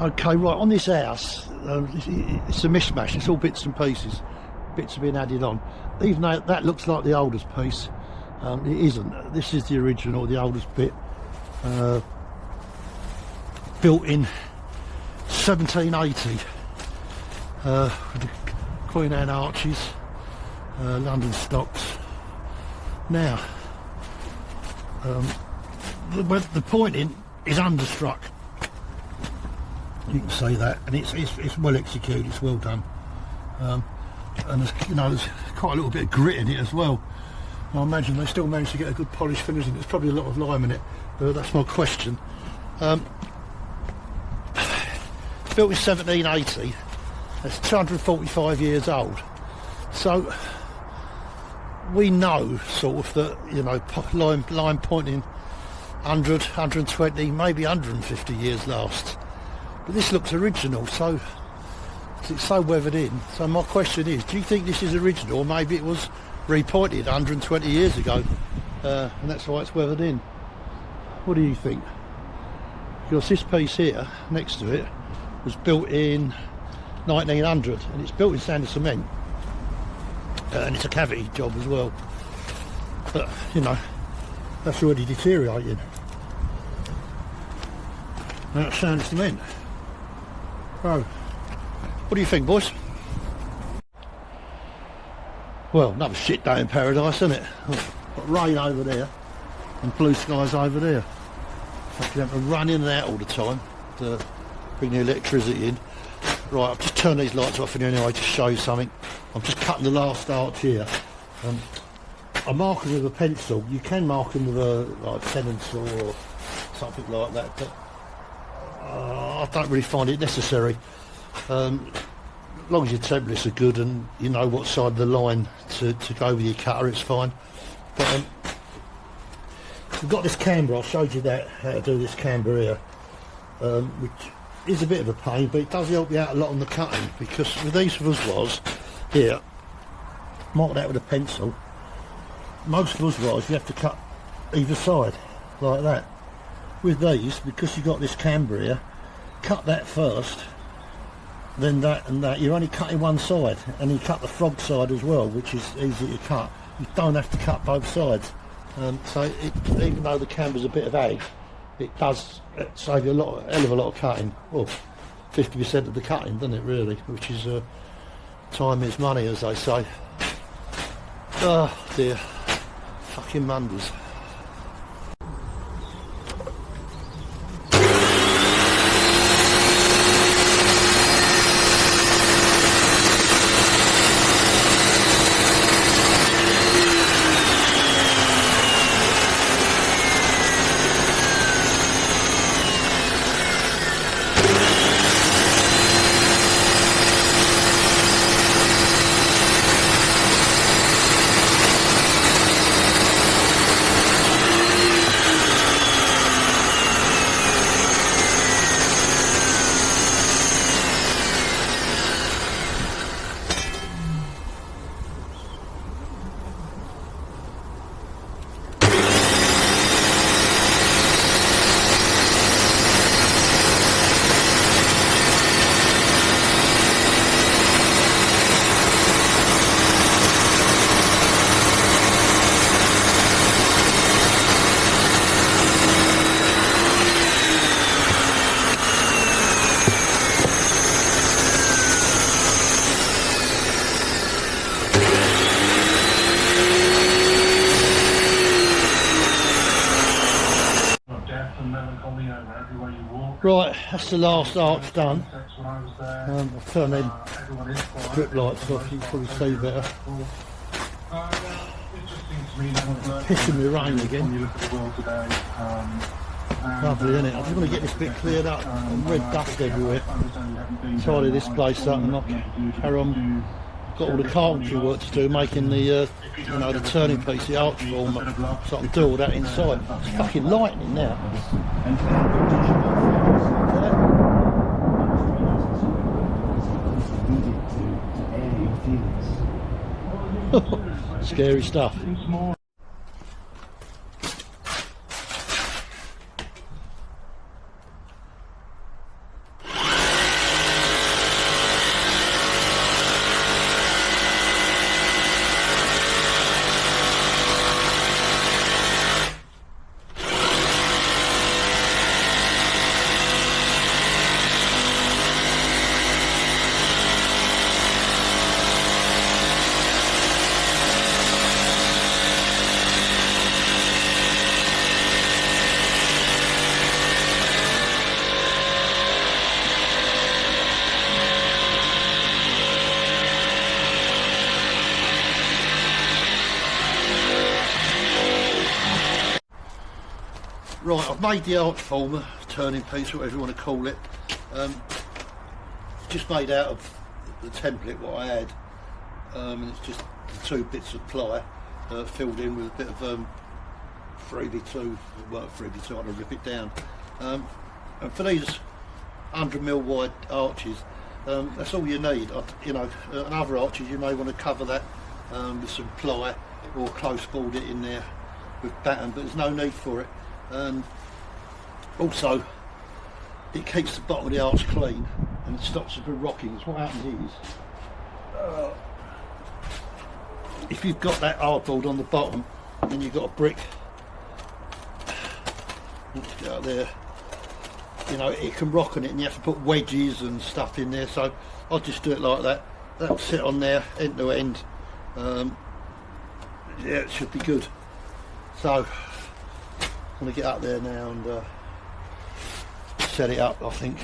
Okay, right, on this house, it's a mishmash, it's all bits and pieces. Bits have been added on. Even though that looks like the oldest piece, it isn't. This is the original, the oldest bit. Built in 1780 with the Queen Anne arches, London stocks. Now, the pointing is understruck. You can see that, and it's well executed, it's well done. And there's quite a little bit of grit in it as well. I imagine they still managed to get a good polish finish in it. There's probably a lot of lime in it, but that's my question. Built in 1780, that's 245 years old. So we know sort of that, you know, line pointing 100, 120, maybe 150 years lasts. But this looks original, so it's so weathered in. So my question is, do you think this is original, or maybe it was repointed 120 years ago, and that's why it's weathered in? What do you think? Because this piece here, next to it, was built in 1900, and it's built in sand and cement, and it's a cavity job as well. But, you know, that's already deteriorating. That's sand and cement. So, what do you think, boys? Well, another shit day in paradise, isn't it? Got rain over there and blue skies over there. Fucking have to run in and out all the time to bring the electricity in. Right, I've just turned these lights off anyway to show you something. I'm just cutting the last arch here. I mark them with a pencil. You can mark them with a like pencil or something like that, but I don't really find it necessary. As long as your templates are good and you know what side of the line to go with your cutter, it's fine. But we've got this camber. I showed you that, how to do this camber here, which is a bit of a pain, but it does help you out a lot on the cutting, because with these was here, mark that with a pencil. Most was you have to cut either side like that. With these, because you've got this camber here, cut that first, then that and that. You're only cutting one side, and you cut the frog side as well, which is easy to cut. You don't have to cut both sides. So even though the camber's a bit of ag, it does save you hell of a lot of cutting. Well, 50% of the cutting, doesn't it, really? Which is time is money, as they say. Oh dear, fucking Mondays. Right, that's the last arch done. I've turned them strip lights off, you can probably see better. Pissing me rain again. Lovely, isn't it? I just want to get this bit cleared up. Red dust everywhere. Tidy this place up and not carry on. Got all the carpentry work to do, making the you know, the turning piece, the arch form, so I can do all that inside. It's fucking lightning now. Scary stuff. Right, I've made the arch former, turning piece, whatever you want to call it. Just made out of the template what I had, and it's just the 2 bits of ply filled in with a bit of 3B2, well 3B2, I'm going to rip it down. And for these 100mm wide arches, that's all you need. You know, and other arches you may want to cover that with some ply or close board it in there with batten, but there's no need for it. And also it keeps the bottom of the arch clean and it stops it from rocking. So what happens is, if you've got that hardboard on the bottom and you've got a brick out there, you know, it can rock on it and you have to put wedges and stuff in there. So I'll just do it like that. That'll sit on there end to end. Yeah, it should be good. So I'm going to get up there now and set it up, I think.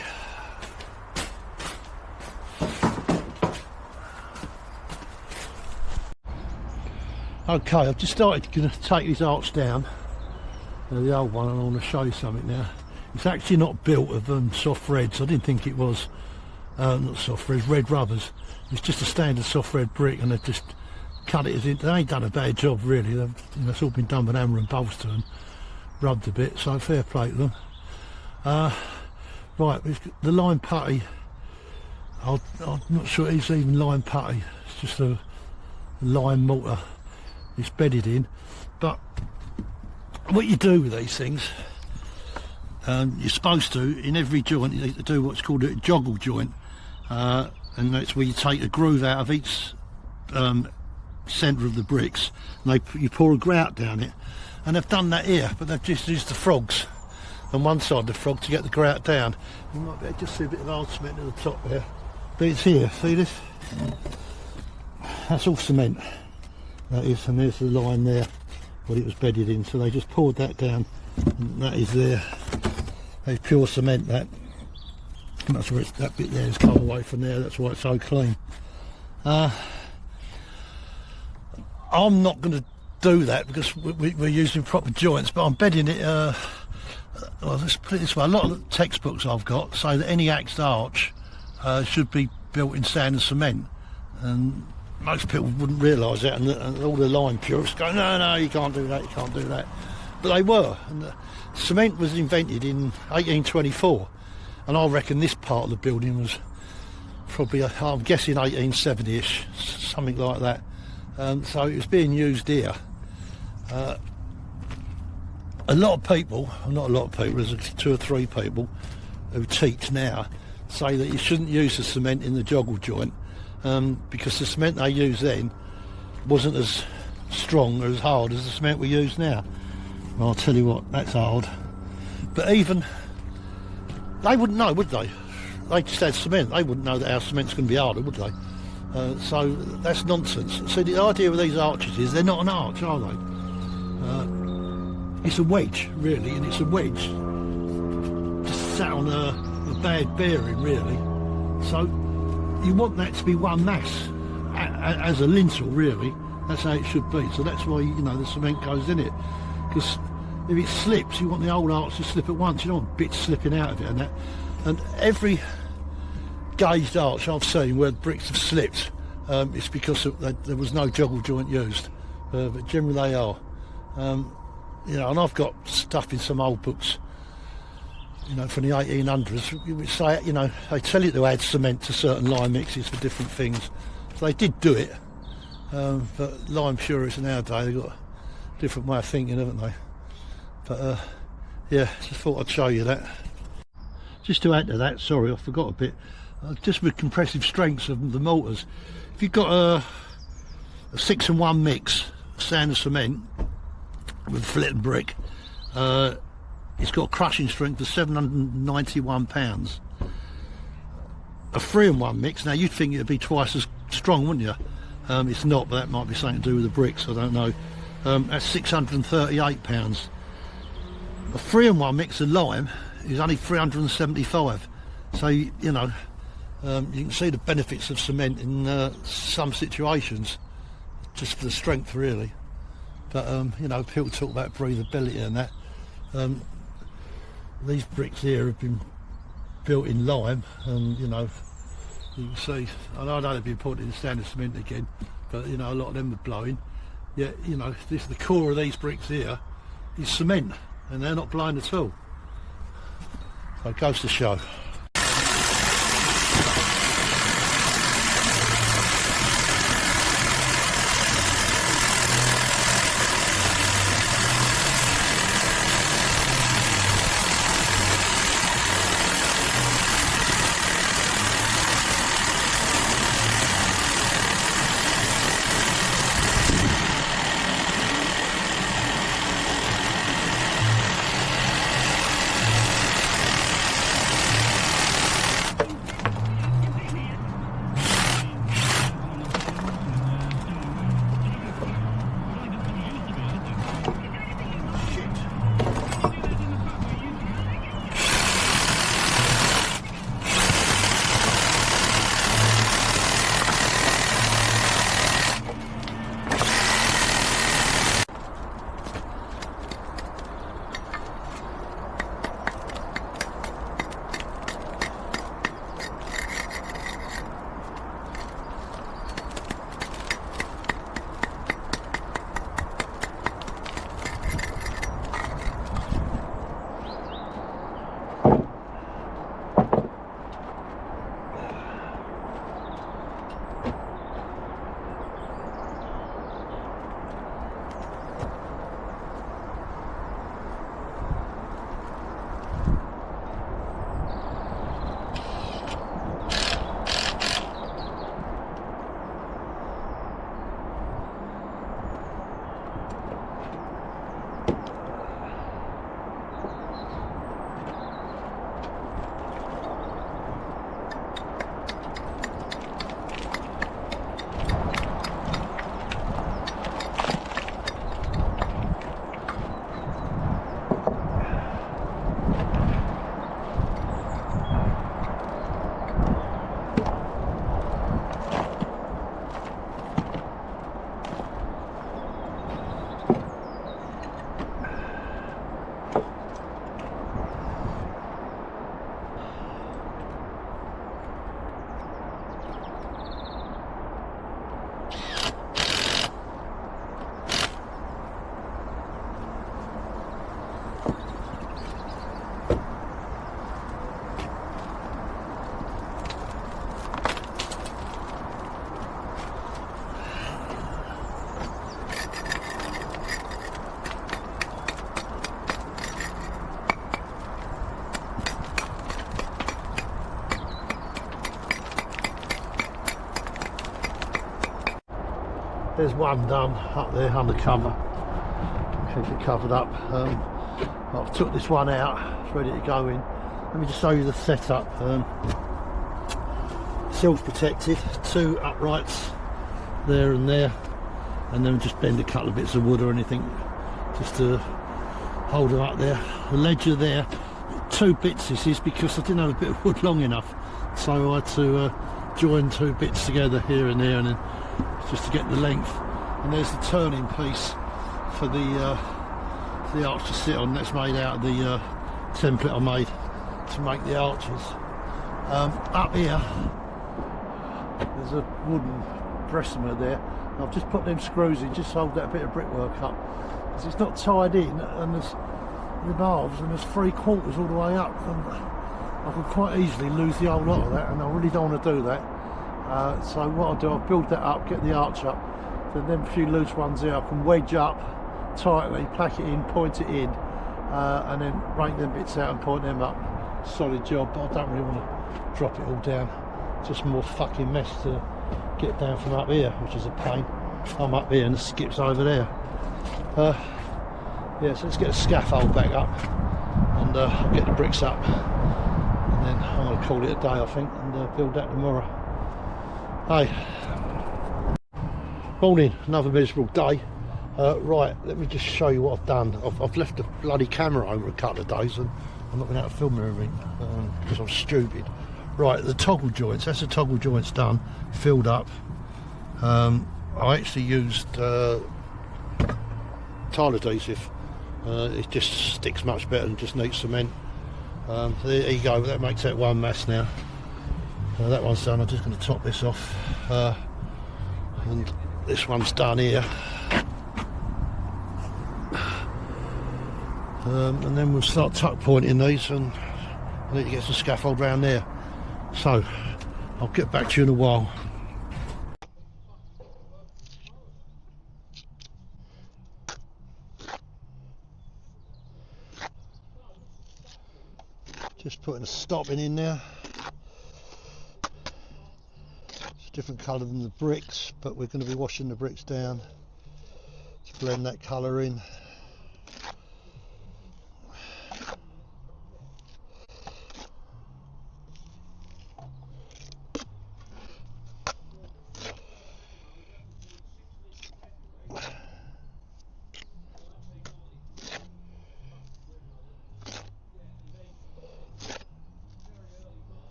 Okay, I've just started to take this arch down, the old one, and I want to show you something now. It's actually not built of soft reds. I didn't think it was. Not soft reds, red rubbers. It's just a standard soft red brick, and they've just cut it as in. They ain't done a bad job really. You know, it's all been done with hammer and bolster and rubbed a bit, so fair play to them. Right, the lime putty, I'm not sure it's even lime putty, it's just a lime mortar it's bedded in. But what you do with these things, you're supposed to, in every joint, you do what's called a joggle joint, and that's where you take a groove out of each centre of the bricks, and you pour a grout down it. And they've done that here, but they've just used the frogs on one side of the frog to get the grout down. You might be able to just see a bit of hard cement at the top there, but it's here. See this? That's all cement. That is, and there's the line there, what it was bedded in. So they just poured that down, and that is there. It's pure cement. That. And that's where that bit there has come away from there. That's why it's so clean. I'm not going to do that because we're using proper joints, but I'm bedding it. Well, let's put it this way: a lot of the textbooks I've got say that any axed arch should be built in sand and cement, and most people wouldn't realise that, and all the lime purists go, no, you can't do that, you can't do that. But they were, and cement was invented in 1824, and I reckon this part of the building was probably, I'm guessing 1870-ish, something like that. So it was being used here. A lot of people, not a lot of people, there's 2 or 3 people who teach now, say that you shouldn't use the cement in the joggle joint, because the cement they used then wasn't as strong or as hard as the cement we use now. Well, I'll tell you what, that's hard. But even, they wouldn't know, would they? They just had cement, they wouldn't know that our cement's going to be harder, would they? So that's nonsense. So the idea with these arches is they're not an arch, are they? It's a wedge, really, and it's a wedge just sat on a bad bearing, really. So you want that to be one mass as a lintel, really. That's how it should be. So that's why, you know, the cement goes in it, because if it slips, you want the whole arch to slip at once. You don't want bits slipping out of it and that. And every gauged arch I've seen where bricks have slipped, it's because there was no joggle joint used, but generally they are. You know, and I've got stuff in some old books, you know, from the 1800s, which say, you know, they tell you to add cement to certain lime mixes for different things. So they did do it, but lime purists nowadays, they've got a different way of thinking, haven't they? But yeah, just thought I'd show you that. Just to add to that, sorry, I forgot a bit. Just with compressive strengths of the mortars, if you've got a 6-in-1 mix, sand and cement with flit and brick, it's got a crushing strength of 791 pounds. A 3-in-1 mix, now you'd think it'd be twice as strong, wouldn't you? It's not, but that might be something to do with the bricks, I don't know. That's 638 pounds. A 3-in-1 mix of lime is only 375. So you know, you can see the benefits of cement in some situations, just for the strength, really. But you know, people talk about breathability and that. these bricks here have been built in lime, and you know, you can see, I know they've been put in standard cement again, but you know, a lot of them are blowing. Yet, you know, this, the core of these bricks here is cement, and they're not blown at all. So it goes to show. There's one done up there under cover. Keep it covered up. I've took this one out, it's ready to go in. Let me just show you the setup. Seals protected, 2 uprights there and there, and then just bend a couple of bits of wood or anything just to hold them up there. The ledger there, 2 bits this is because I didn't have a bit of wood long enough, so I had to join 2 bits together here and there, and then just to get the length. And there's the turning piece for the arch to sit on. That's made out of the template I made to make the arches. Up here there's a wooden breastmer there. I've just put them screws in just to hold that bit of brickwork up, because it's not tied in, and there's the halves, and there's 3/4 all the way up, and I could quite easily lose the whole lot of that, and I really don't want to do that. So what I'll do, I'll build that up, get the arch up, then them few loose ones there I can wedge up tightly, plaque it in, point it in, and then rake them bits out and point them up. Solid job, but I don't really want to drop it all down. Just more fucking mess to get down from up here, which is a pain. I'm up here and it skips over there. Yeah, so let's get the scaffold back up, and I'll get the bricks up, and then I'm going to call it a day, I think, and build that tomorrow. Hey, morning, another miserable day. Right, let me just show you what I've done. I've left the bloody camera over a couple of days, and I'm not going to have to film everything because I'm stupid. Right, the toggle joints, that's the toggle joints done, filled up. I actually used tile adhesive. It just sticks much better than just neat cement. So there you go, that makes that one mass now. That one's done. I'm just going to top this off, and this one's done here. And then we'll start tuck pointing these, and I need to get some scaffold round there. So I'll get back to you in a while. Just putting a stopping in there. It's a different colour than the bricks, but we're going to be washing the bricks down to blend that colour in.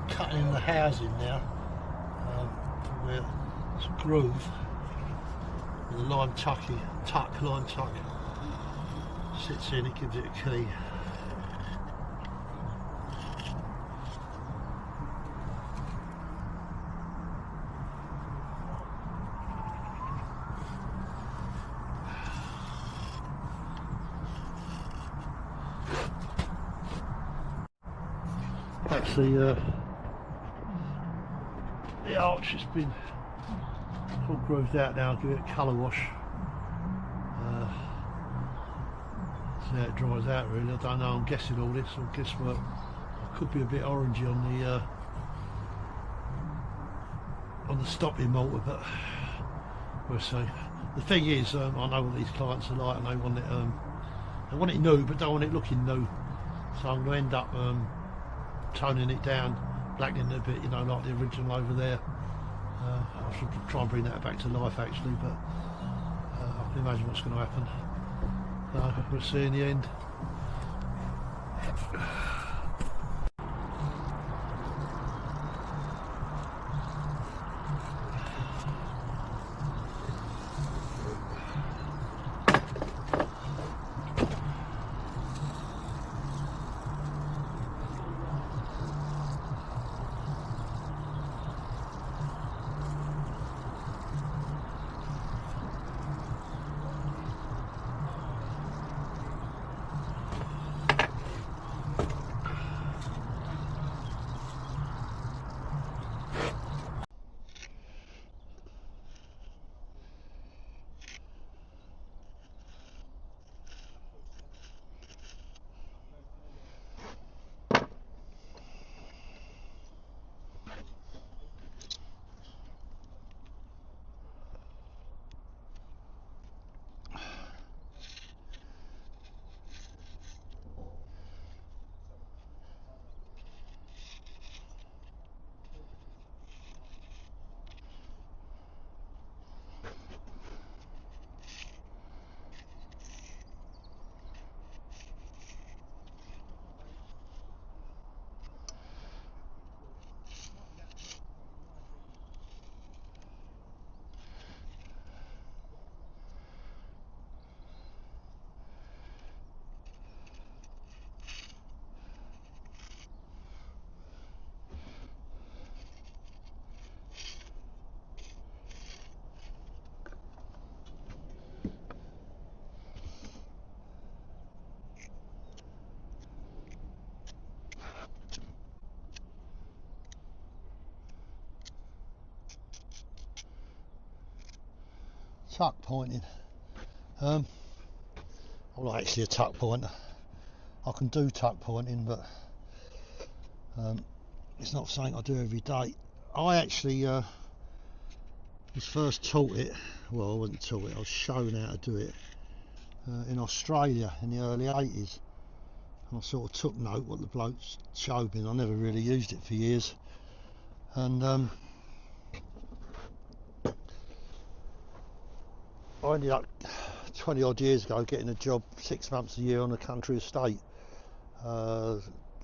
Cutting in the housing now, where it's a groove with a lime tuck sits in, it gives it a key. That's the arch. It's been all grooved out now. I'll give it a colour wash. See how it dries out really. I don't know, I'm guessing all this, or guesswork. It could be a bit orangey on the stopping mortar, but we'll see. The thing is, I know what these clients are like, and they want it new, but don't want it looking new. So I'm going to end up toning it down, blackening it a bit, you know, like the original over there. I should try and bring that back to life actually, but I can imagine what's going to happen. We'll see in the end. Tuck pointing. I'm not actually a tuck pointer. I can do tuck pointing, but it's not something I do every day. I actually was first taught it, well I wasn't taught it, I was shown how to do it in Australia in the early 80s. And I sort of took note what the blokes showed me, and I never really used it for years. And I ended up 20 odd years ago getting a job 6 months a year on a country estate,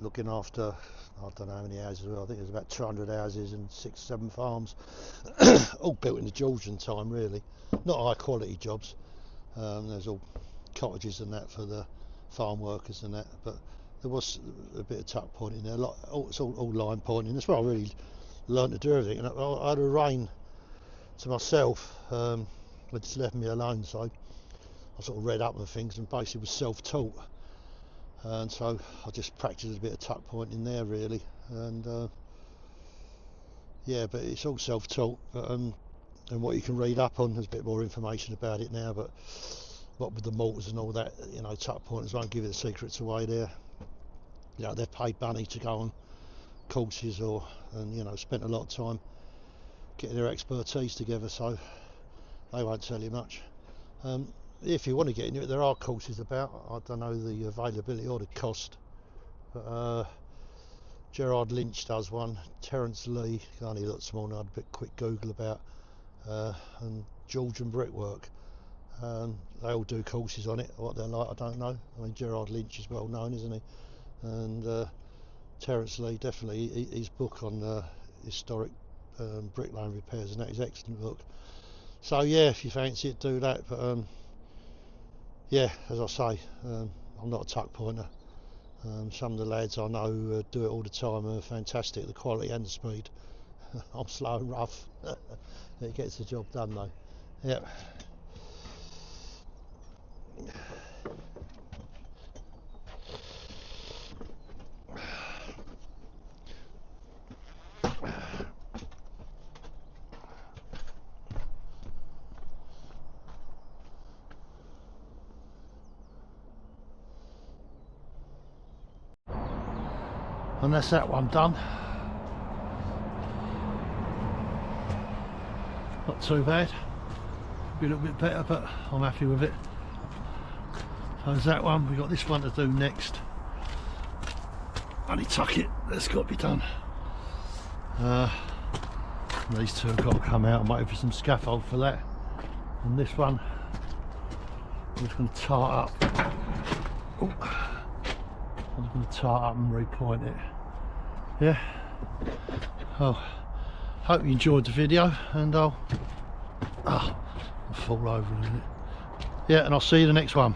looking after, I don't know how many houses, I think there's about 200 houses and 6-7 farms, all built in the Georgian time really, not high quality jobs. There's all cottages and that for the farm workers and that, but there was a bit of tuck pointing there, it's all line pointing. That's where I really learned to do everything, and I had a rein to myself. They just left me alone, so I sort of read up on things and basically was self-taught, and so I just practiced a bit of tuck pointing there really, and yeah, but it's all self-taught, and what you can read up on, there's a bit more information about it now, but what with the mortars and all that, you know, tuck pointers won't give you the secrets away there. You know, they're paid money to go on courses and you know, spent a lot of time getting their expertise together, so they won't tell you much. If you want to get into it, there are courses about. I don't know the availability or the cost, but Gerard Lynch does one, Terence Lee, I only looked small and I had a bit quick Google about, and Georgian brickwork. They all do courses on it. What they're like, I don't know. I mean, Gerard Lynch is well known, isn't he? And Terence Lee, definitely, his book on historic bricklaying repairs and that is an excellent book. So yeah, if you fancy it, do that. But yeah, as I say, I'm not a tuck pointer. Some of the lads I know do it all the time and are fantastic, the quality and the speed. I'm slow and rough. It gets the job done though. Yep. And that's that one done. Not too bad. Could be a little bit better, but I'm happy with it. So there's that one. We've got this one to do next. Only tuck it. That's got to be done. These two have got to come out. I'm waiting for some scaffold for that. And this one, I'm just going to tart up. Ooh. I'm just going to tart up and repoint it. Yeah. Oh, hope you enjoyed the video, and I'll fall over a minute. Yeah, and I'll see you in the next one.